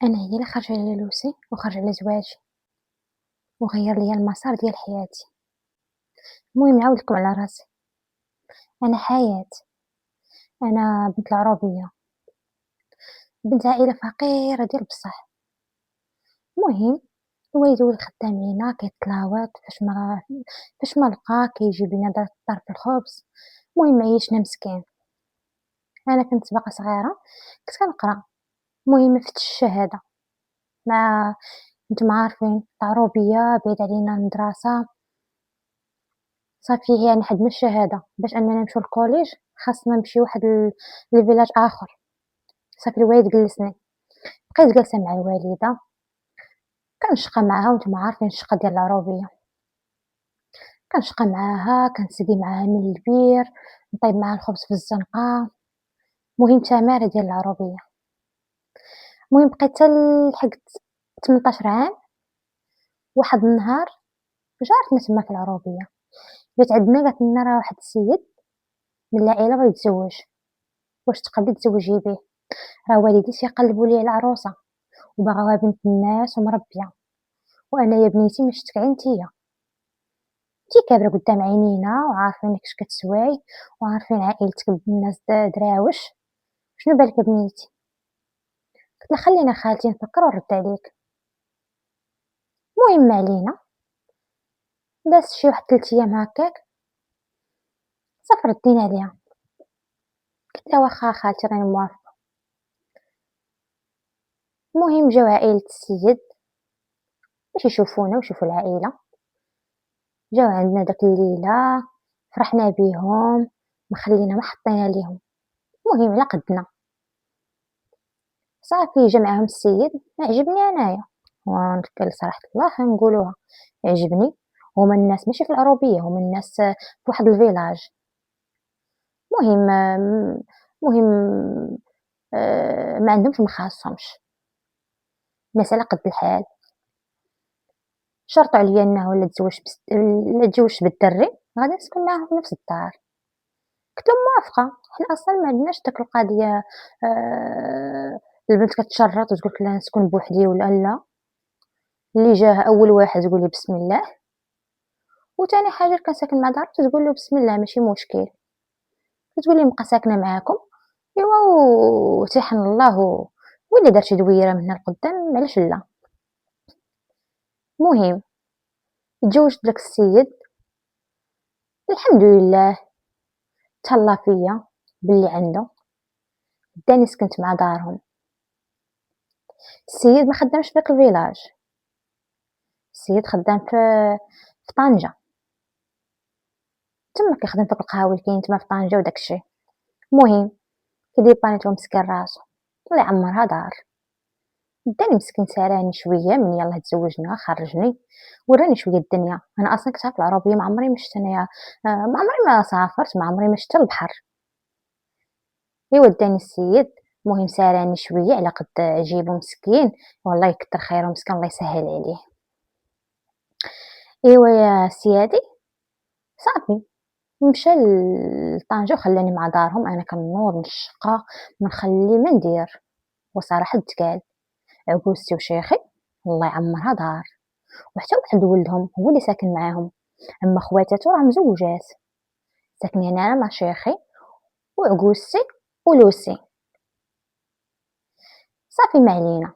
أنا هي اللي خارجة على لوسي وخارجة على زواجي، وغيّر ليا المسار ديال حياتي. المهم نعاود لكم على راسي، أنا حياة، أنا بنت العروبية، بنت عائلة فقيرة ديال بصح. المهم الوالد هو اللي خدام لينا كيتلاوط فاش ما لقى كيجيب لينا طرف الخبز. المهم عيشنا مسكين. أنا كنت باقا صغيرة كنت كنقرا، المهم فدت الشهادة مع نتوما عارفين العروبية بعيد علينا المدرسة. صافي يعني حدنا الشهادة باش أننا نمشيو للكوليج خاصنا نمشيو واحد لفيلاج آخر. صافي الوالد جلسني، بقيت جالسة مع الوالدة كنشقى معاها وانتما عارفين الشقة ديال العروبية، كنشقى معاها كنسقي معاها من البير، نطيب معاها الخبز في الزنقة. المهم تمارة ديال العروبية. المهم بقيت حتى لحقت 18 عام. واحد النهار جارتنا تما في العروبية جات عندنا قالت لنا راه واحد السيد من العائلة بغا يتزوج، واش تقدري تزوجيه بيه؟ راه والدي تيقلبوا ليه على عروسة وباغاها بنت الناس ومربية، وانا يا بنيتي ما شفتك غير نتيا، انتي كابره قدام عينينا وعارفينك اش كتسواي وعارفين عائلتك بالناس دراوش، شنو بالك يا بنيتي؟ قلت لها خلينا خالتي نفكر ونرد عليك. المهم ما علينا، دازت شي واحد 3 ايام هكاك صافي ردينا عليها، قلت لها واخا خالتي راني موافقه. المهم جاو عائلة السيد باش يشوفونا ويشوفوا العائلة، جاو عندنا داك الليلة فرحنا بيهم ما خلينا ما حطينا ليهم. المهم على قدنا صافي جا معاهم السيد عجبني انايا ونتكل صراحة الله نقولوها عجبني. هما الناس ماشي في العروبية، هما الناس في واحد الفيلاج. مهم مهم ما عندهمش ما خاصهمش، الناس على قد الحال. شرطوا عليا انه لا تزوجت بالدري غادي نسكن معاهم في نفس الدار. قلت لهم موافقة، حنا اصلا ما عندناش داك القضية البنت كتشرط وتقول لك لا نسكن بوحدي ولا لا، اللي جاه اول واحد تقول لي بسم الله، وثاني حاجه كان ساكن مع دارته تقول له بسم الله ماشي مشكل، تقول لي نبقى ساكنه معاكم ايوا وتيحن الله ولا دار شي دويره من هنا لقدام علاش لا. المهم تزوجت داك السيد الحمد لله، تهلا فيا باللي عنده، داني سكنت مع دارهم. السيد ما خدامش في داك الفيلاج، السيد خدام في طنجة، تما كيخدم في القهاوي اللي كاين تما في طنجة وداكشي. المهم كيديبانيتو مسكين راسو الله يعمرها دار، داني مسكين سالاني شويه من يلاه تزوجنا خرجني وراني شويه الدنيا. انا اصلا كنت في العربيه ما عمري ما شفت انايا ما عمري ما سافرت، ما عمري ما شفت البحر. ايوا داني السيد، المهم سالاني شويه على قد جيبو مسكين، والله يكثر خيره مسكين الله يسهل عليه. ايوا يا سيادي صافي مشى لطنجة وخلاني مع دارهم، انا كنوض من الشقه ما نخلي ما ندير. وصراحه تقال عكوزتي وشيخي الله يعمرها دار، وحتى واحد ولدهم هو اللي ساكن معاهم، اما خواتاتو راه مزوجات، ساكنين انا مع شيخي وعكوزتي ولوسي. صافي ما علينا.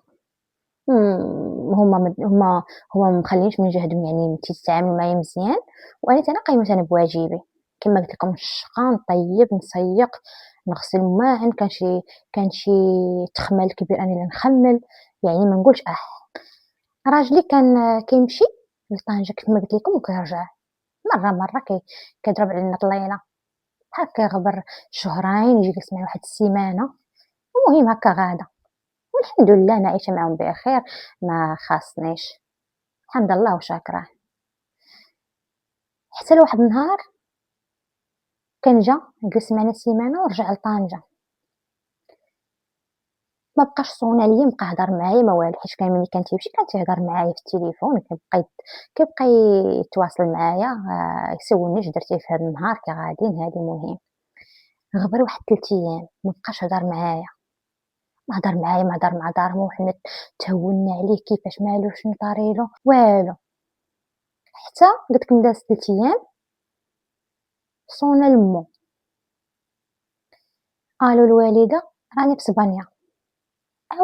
هما مخلينش من جهدهم يعني تيتعاملوا معايا مزيان، وانا انا قايمه انا بواجبي كما قلت لكم الشقه نطيب نسيق نغسل الماعن، كان شي تخمل كبير انا اللي نخمل، يعني ما نقولش راجلي كان كيمشي لطنجة كما قلت لكم وكيرجع مره كيضرب علينا طليله هكا غبر شهرين يجي يسمع واحد السيمانه. المهم هكا غادا والحمد لله انا عايشه معاهم بخير، ما خاصنيش الحمد لله وشاكره. حتى لواحد النهار كان جا جلس معنا سيمانه ورجع لطنجة، ما بقاش صون عليا بقى هضر معايا ما والو، حيت كان ملي كان تيمشي كان تيهضر معايا في التليفون، كيبقى يتواصل معايا يسولني اش درتي في هذا النهار كي غاديين هادي. مهم غبر واحد 3 ايام ما بقاش هضر معايا، ما هدر معايا، ما هدر مع دارهم، وحنا تهوّلنا عليه كيفاش مالو شنو طاريلو، والو. حتى قلت لك نداز 3 أيام صونا لمو، قالوا الوالدة راني بإسبانيا،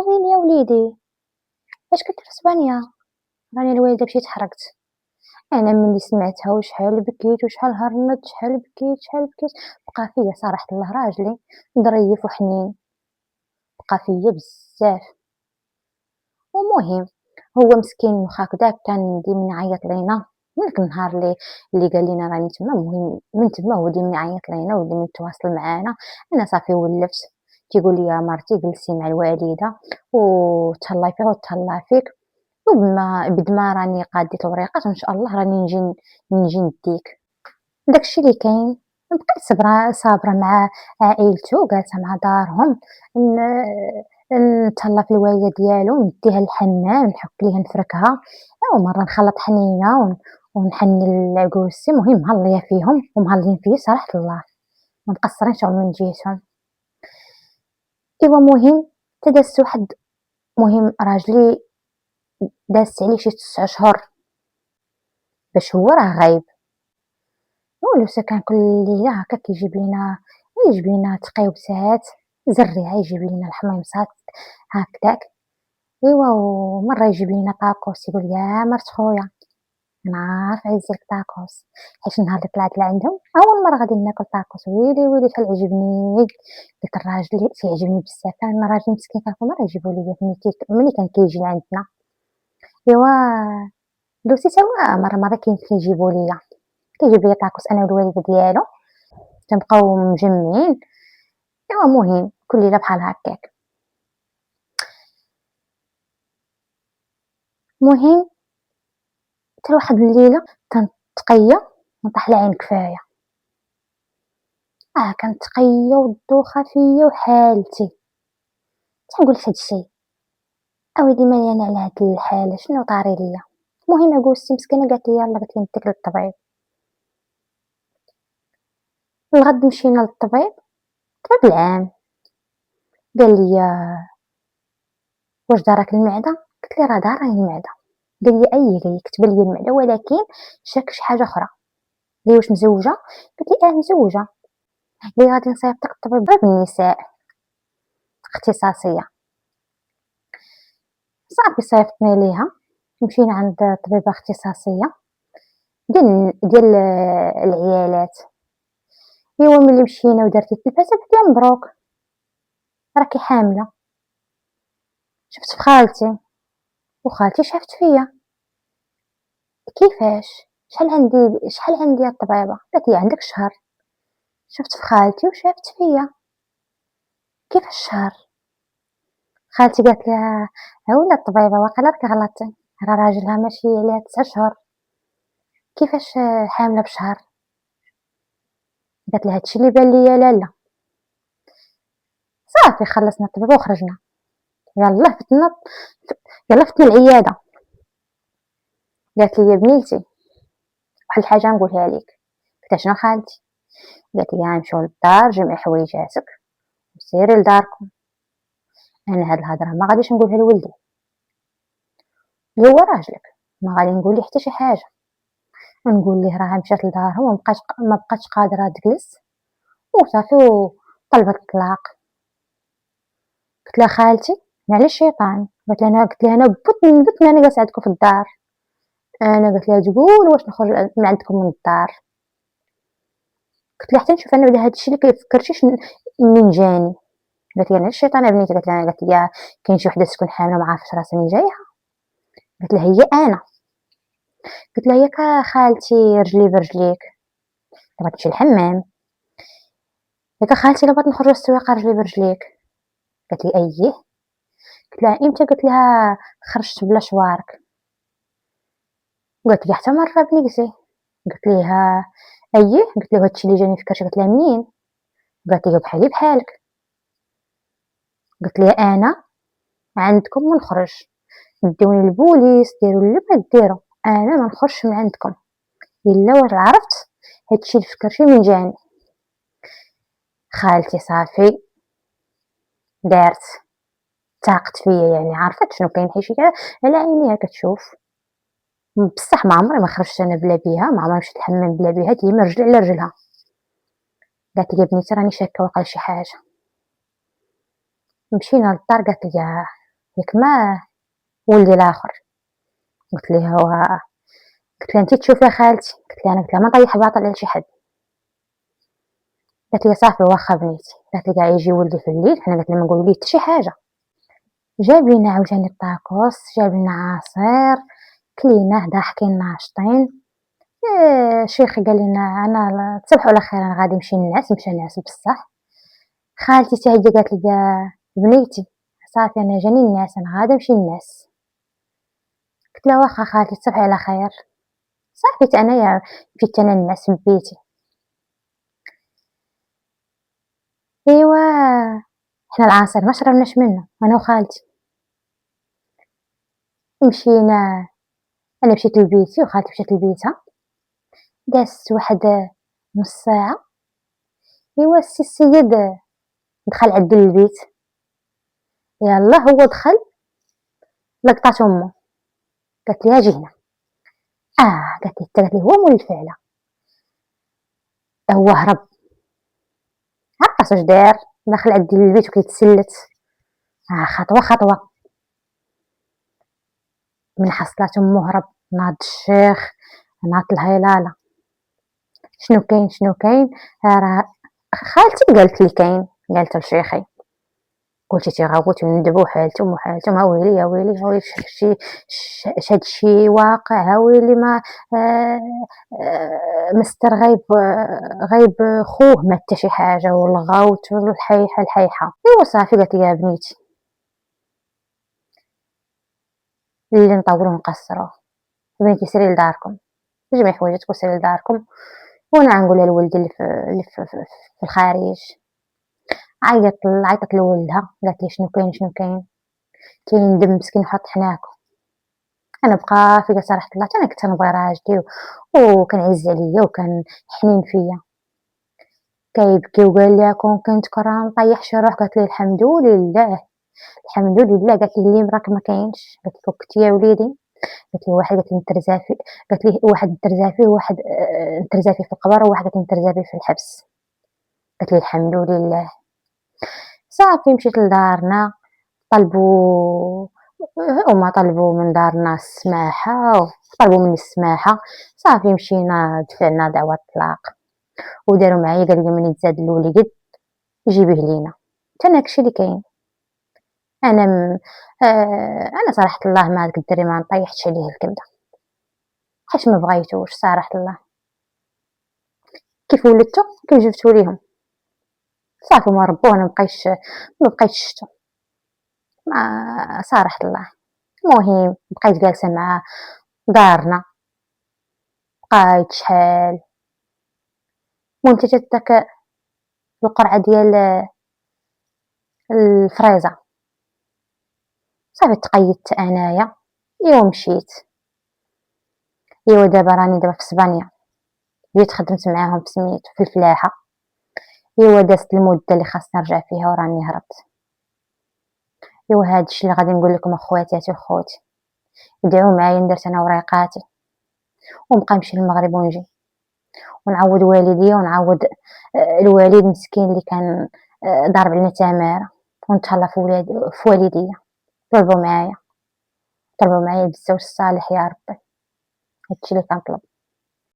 وين يا وليدي اش كنت في إسبانيا؟ راني الوالدة مشيت حرقت. أنا ملي سمعتها وشحال بكيت وشحال هرنت، شحال بكيت شحال بكيت، بقى فيا صراحة الله راجلي ظريف وحنين، بقى فيا بزاف. ومهم هو مسكين واخا هكداك كان ديما يعيط لينا من داك النهار اللي قال لينا راني تما، المهم من تما هو ديما يعيط لينا وديما يتواصل معانا. انا صافي ولفت كيقول لي يا مرتي جلسي مع الوالده وتهلاي فيها وتهلا فيك، بد ما راني قاديت الوريقات وان شاء الله راني نجي نديك. داكشي اللي كاين. بقيت صابرة مع عائلته، جالسة مع دارهم، نتهلا في الوالدة ديالو، نديها للحمام، نحك ليها نفركها، ومرة نخلط حنينة ونحني لعكوزتي، المهم مهلية فيهم ومهليين فيا صراحة الله، ما مقصرينش من جهتهم. إيوا مهم تدازت واحد، مهم راجلي دازت عليه شي 9 أشهر باش هو راه غايب، ولسه كان كل ليلة هكا يجيب لينا تقيوسات زريعة، يجيب لينا الحميمصات هكداك. إيوا ومرة يجيب لينا طاكوس، يقول يا مرت خويا أنا عارف عزلك طاكوس، حيت النهار اللي طلعت لعندهم أول مرة غادي ناكل طاكوس، ويلي ويلي شحال عجبني. داك الراجل تيعجبني بزاف، أنا راجل مسكين كان كل مرة يجيبو ليا ملي كان كيجي لعندنا. إيوا دوزتي تا هو مرة كاين كيجيبو ليا، كيجيب ليا طاكوس أنا والوالدة ديالو، تنبقاو مجمعين. إيوا مهم كل ليلة بحال هكاك. مهم حتى واحد الليلة تنتقيا نطيح لعين كفاية، كنتقيا والدوخة فيا وحالتي، تنقول هاد الشي أويلي مالي أنا على هاد الحالة شنو طاري ليا. المهم عكوزتي مسكينة قالت لي يلاه، قالت لي نديك للطبيب. الغد مشينا للطبيب، الطبيب العام، قال لي واش دارك المعدة؟ قلت لي راه داراني المعدة. قال لي قال لي كتب لي المعدة ولكن شاك شي حاجة أخرى. قال لي واش مزوجة؟ قلت لي مزوجة. قال لي غادي نصيفطك لطبيب النساء اختصاصية. صافي صيفطني ليها، مشينا عند طبيبة اختصاصية ديال العيالات. إيوا ملي مشينا ودرت التلفازة قالت لي مبروك راكي حاملة. شفت في خالتي وخالتي شافت فيا، كيفاش شحال عندي يا الطبيبة؟ قالت لي عندك شهر. شفت في خالتي وشافت فيا، كيفاش شهر؟ خالتي قالت لها ولا الطبيبة واقيلا راكي غلطتي، راه راجلها ماشي عليها 9 أشهر، كيفاش حاملة بشهر؟ قالت لها هادشي اللي بان ليا لالا. صافي خلصنا الطبيبة وخرجنا، يلا فتنا العيادة. قالت لي يا بنيتي واحد الحاجة نقولها لك. قلت شنو خالتي؟ قالت لي نمشيو للدار جمعي حويجاتك وسيري لداركم، انا هاد الهضره ما غاديش نقولها لولدي اللي هو راجلك، ما غادي نقول ليه حتى شي حاجه، نقول ليه راه مشات لدارهم وما بقاتش قادره تجلس وصافي وطلبت الطلاق. قلت لها خالتي على الشيطان. قلت لها انا بت انا جالسه عندكم في الدار. انا قلت لها تقول واش نخرج من عندكم من الدار. قلت لها حتى نشوف انا بلي هادشي اللي كيفكرتيش منين جاني. قالت لي انا الشيطان يا بنيتي. قالت لي كاين شي وحده تكون حامله ما عارفش راسها من جايها. قلت لها هي انا. قلت لها ياك خالتي رجلي برجليك تبغي تمشي الحمام؟ ياك خالتي لا بغيت نخرج للسويقه رجلي برجليك؟ قالت لي اييه. قلت لها امتى؟ قلت لها خرجت بلا شوارك. قالت لي حتى مره بنيكزي. قلت لها اييه. قلت لها هادشي اللي جاني فكرتي. قلت لها منين؟ قالت لي بحالي بحالك. قلت لها انا عندكم ما نخرج، ديوني البوليس ديروا اللي بغيت ديروا، انا ما نخرجش من عندكم الا واش عرفت هادشي اللي فكرتي من جاني. خالتي صافي دارت تاقت فيا يعني عرفت شنو كاين حيت على عينيها كتشوف. بصح ما عمري ما خرجت أنا بلا بيها، ما عمري مشيت الحمام بلا بيها، ديما رجلي على رجلها. قالت لي بنيتي راني شاكة واقيلا شي حاجة. مشينا للدار قالت لي ياك ما ولدي الآخر. قلت لها قلت لها انتي تشوفي خالتي، قلت لها انا قلت لها ما نطيح باطل على شي حد. قالت لي صافي واخا بنيتي، قالت لي كاع يجي ولدي في الليل حنا قالت لها ما نقولوا ليه حتى شي حاجه. جاب لينا عاوتاني الطاكوس، جاب لنا عصير، كليناه ضاحكين ناشطين. شيخي قال لنا انا تصبحوا على خير انا غادي نمشي نعس. مشى نعس بصح. خالتي حتى هي قالت لي بنيتي صافي انا جاني النعاس انا غادي نمشي نعس. قلت لها واخا خالتي تصبحي على خير. صافي انايا مشيت انا نعس ببيتي. ايوا حنا العصير ما شربناش منه انا وخالتي. مشينا، انا مشيت لبيتي وخالتي مشات لبيتها. دازت واحد نص ساعه. ايوا السي السيد دخل عند البيت. يلا هو دخل لقطات امه. قالت لي اجي هنا. قالت لي هو مول الفعله. هو هرب، عرفت واش دار، دخل عند البيت وكيتسلت. خطوه خطوه من حصلات امه هرب. ناض الشيخ، ناض الهيلاله. شنو كاين شنو كاين؟ راه خالتي قالت لي كاين. قالت لشيخي كلشي تيغوت ويندبو حالتهم وحالتهم. ها ويلي يا ويلي ها ويلي شاد شي واقع. ها ويلي ما مستر غايب خوه ما حتى شي حاجه والغوت والحيحه الحيحه. ايوا صافي قالت لي يا بنيتي اللي نطولوه نقصروه. بنيتي سيري لداركم، جمعي حوايجك وسيري لداركم وانا غنقولها لولدي اللي في الخارج. عيطت لولدها قالت لي شنو كاين شنو كاين. كاين دم مسكين حط حناكو. انا بقى في صراحه الله انا كنت نبغي راجلي وكنعز عليا وكان حنين فيا. كيبكي وقال لي كنت كره نطيح شي روح. قالت لي الحمد لله الحمد لله. قالت لي اللي راك ما كاينش. قالت له كنت يا وليدي. قالت لي واحد قالت لي نترزافي. قالت لي واحد نترزافي وواحد نترزافي في القبر وواحد قالت لي نترزافي في الحبس. قالت لي الحمد لله. صافي مشيت لدارنا. طلبوا هما طلبوا من دارنا السماحة وطلبوا مني السماحة. صافي مشينا دفعنا دعوى الطلاق وداروا معايا قالوا لي ملي تزاد الوليد جيبيه لينا. حتى انا هادشي اللي كاين. انا انا صراحة الله مع داك الدري ما نطيحتش عليه الكبده حيت ما بغيتوش صراحة الله. كيف ولدتو كيف جبتو ليهم صافي ما ربوه. انا ما بقيتش شتو صراحة الله. المهم بقيت جالسة مع دارنا بقيت شحال. المهم حتى جات داك القرعة ديال الفريزة. صافي تقيدت انايا. ايوا مشيت. ايوا دابا راني في اسبانيا. جيت خدمت معاهم في سميتو في الفلاحة. ايوا دازت المدة اللي خاصني نرجع فيها وراني هربت. ايوا هادشي اللي غادي نقول لكم اخواتاتي وخوتي. ادعوا معايا درت انا وريقاتي ونبقى نمشي للمغرب ونجي ونعوض والديا ونعوض الوالد مسكين اللي كان ضارب لنا تماره ونتهلا في والديا. طلبوا معايا بالزوج الصالح يا ربي. هادشي اللي كنطلب.